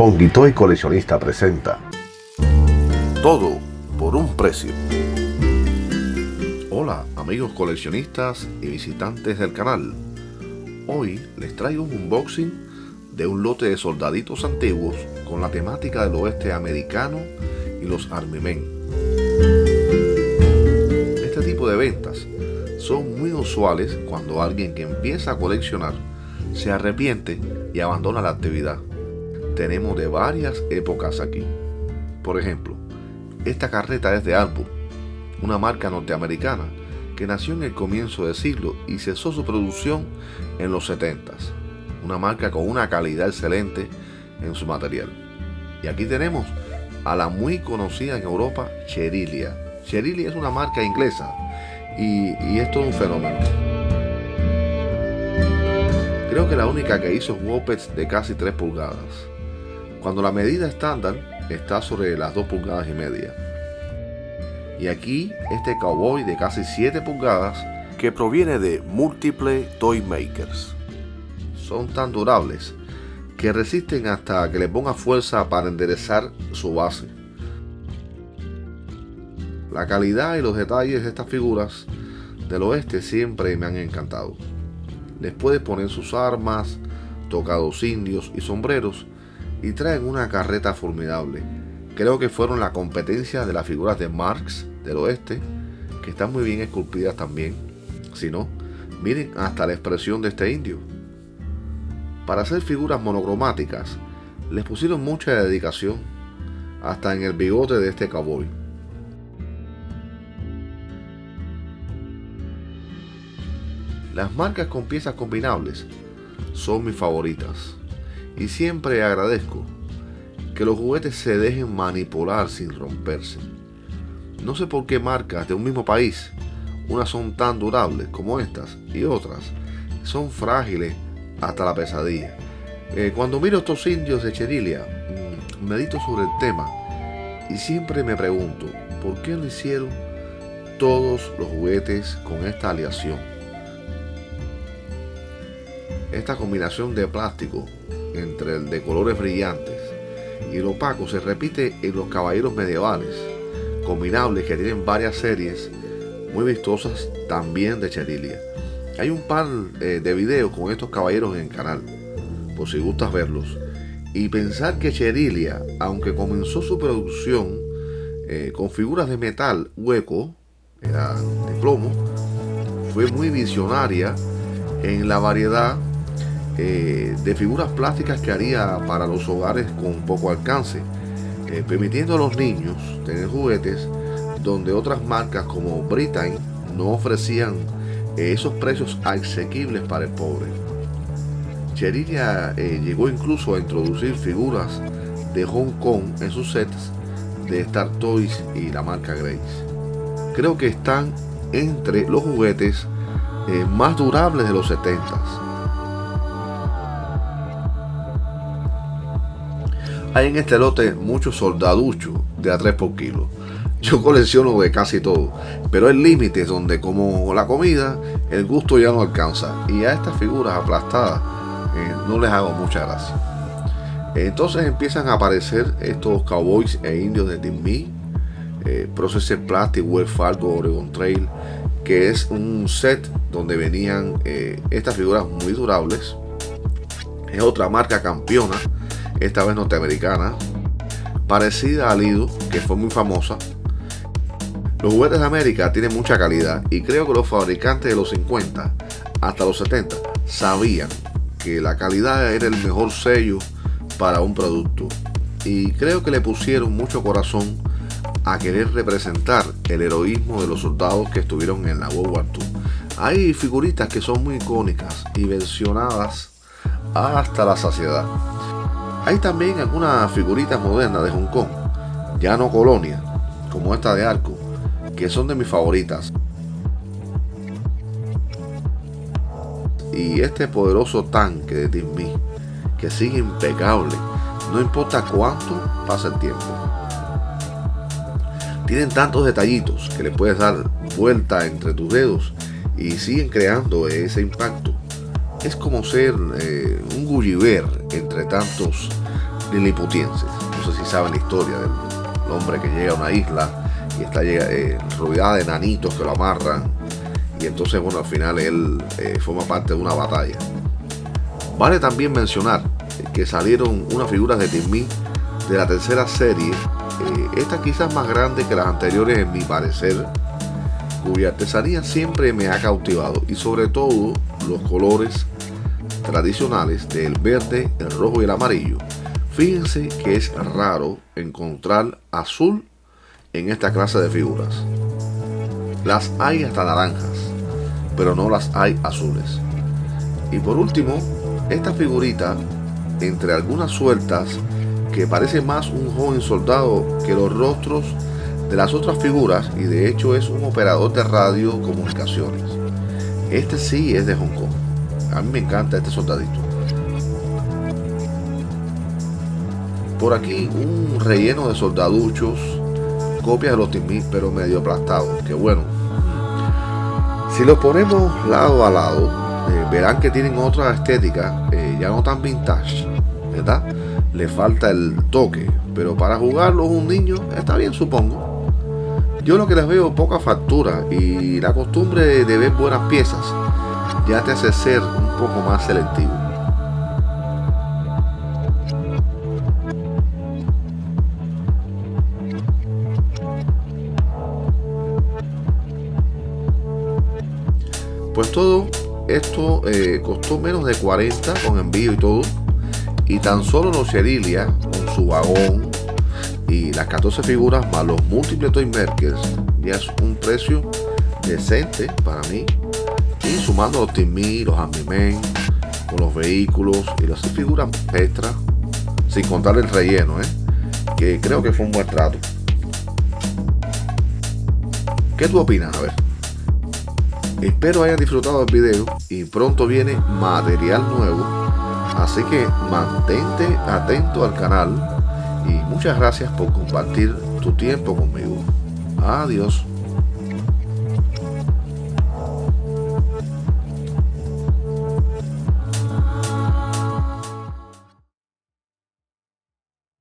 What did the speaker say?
Honky Toy Coleccionista presenta Todo por un precio. Hola amigos coleccionistas y visitantes del canal. Hoy les traigo un unboxing de un lote de soldaditos antiguos con la temática del oeste americano y los Army Men. Este tipo de ventas son muy usuales cuando alguien que empieza a coleccionar se arrepiente y abandona la actividad. Tenemos de varias épocas aquí. Por ejemplo, esta carreta es de Album, una marca norteamericana que nació en el comienzo del siglo y cesó su producción en los 70s. Una marca con una calidad excelente en su material. Y aquí tenemos a la muy conocida en Europa Cherylia. Cherylia es una marca inglesa y es todo un fenómeno. Creo que la única que hizo Woppets de casi 3 pulgadas, cuando la medida estándar está sobre las 2 pulgadas y media. Y aquí este cowboy de casi 7 pulgadas que proviene de Multiple Toy Makers. Son tan durables que resisten hasta que le ponga fuerza para enderezar su base. La calidad y los detalles de estas figuras del oeste siempre me han encantado. Les puedes poner sus armas, tocados indios y sombreros y traen una carreta formidable. Creo que fueron la competencia de las figuras de Marks del oeste, que están muy bien esculpidas también. Si no, miren hasta la expresión de este indio. Para hacer figuras monocromáticas les pusieron mucha dedicación, hasta en el bigote de este cowboy. Las marcas con piezas combinables son mis favoritas y siempre agradezco que los juguetes se dejen manipular sin romperse. No sé por qué marcas de un mismo país, unas son tan durables como estas y otras son frágiles hasta la pesadilla. Cuando miro estos indios de Cherylia, medito sobre el tema y siempre me pregunto por qué lo hicieron todos los juguetes con esta aleación. Esta combinación de plástico entre el de colores brillantes y el opaco se repite en los caballeros medievales, combinables que tienen varias series muy vistosas también de Cherylia. Hay un par de videos con estos caballeros en el canal, por si gustas verlos. Y pensar que Cherylia, aunque comenzó su producción con figuras de metal hueco, era de plomo, fue muy visionaria en la variedad de figuras plásticas que haría para los hogares con poco alcance, permitiendo a los niños tener juguetes donde otras marcas como Britain no ofrecían esos precios asequibles para el pobre. Cherylia llegó incluso a introducir figuras de Hong Kong en sus sets de Star Toys y la marca Grace. Creo que están entre los juguetes más durables de los 70s. Hay en este lote muchos soldaduchos de a 3 por kilo. Yo colecciono de casi todo, pero hay límites donde, como la comida, el gusto ya no alcanza. Y a estas figuras aplastadas no les hago mucha gracia. Entonces empiezan a aparecer estos cowboys e indios de Disney, Processed Plastic, Wells Fargo, Oregon Trail, que es un set donde venían estas figuras muy durables. Es otra marca campeona, esta vez norteamericana, parecida a Lido, que fue muy famosa. Los juguetes de América tienen mucha calidad y creo que los fabricantes de los 50 hasta los 70 sabían que la calidad era el mejor sello para un producto, y creo que le pusieron mucho corazón a querer representar el heroísmo de los soldados que estuvieron en la World War II. Hay figuritas que son muy icónicas y versionadas hasta la saciedad. Hay también algunas figuritas modernas de Hong Kong, ya no colonia, como esta de Arco, que son de mis favoritas. Y este poderoso tanque de Disney, que sigue impecable, no importa cuánto pasa el tiempo. Tienen tantos detallitos que le puedes dar vuelta entre tus dedos y siguen creando ese impacto. Es como ser un Gulliver entre tantos liliputienses. No sé si saben la historia del hombre que llega a una isla y está rodeada de enanitos que lo amarran, y entonces, bueno, al final él forma parte de una batalla. Vale también mencionar que salieron unas figuras de Tin-Man de la tercera serie, esta quizás más grande que las anteriores en mi parecer, cuya artesanía siempre me ha cautivado, y sobre todo los colores tradicionales del verde, el rojo y el amarillo. Fíjense que es raro encontrar azul en esta clase de figuras. Las hay hasta naranjas, pero no las hay azules. Y por último, esta figurita, entre algunas sueltas, que parece más un joven soldado que los rostros de las otras figuras, y de hecho es un operador de radio comunicaciones. Este sí es de Hong Kong. A mí me encanta este soldadito. Por aquí un relleno de soldaduchos, copias de los Tin-Man, pero medio aplastados. Que bueno, si los ponemos lado a lado, verán que tienen otra estética, ya no tan vintage, ¿verdad? Le falta el toque, pero para jugarlos un niño está bien, supongo. Yo lo que les veo poca factura, y la costumbre de ver buenas piezas ya te hace ser un poco más selectivo. Pues todo esto costó menos de 40 con envío y todo, y tan solo los Sherilia con su vagón y las 14 figuras más los múltiples toy makers ya es un precio decente para mí, y sumando los Tin-Man, los Army-Men con los vehículos y las figuras extras, sin contar el relleno, que creo que fue un buen trato. ¿Qué tú opinas? A ver. Espero hayan disfrutado del video, y pronto viene material nuevo, así que mantente atento al canal, y muchas gracias por compartir tu tiempo conmigo. Adiós.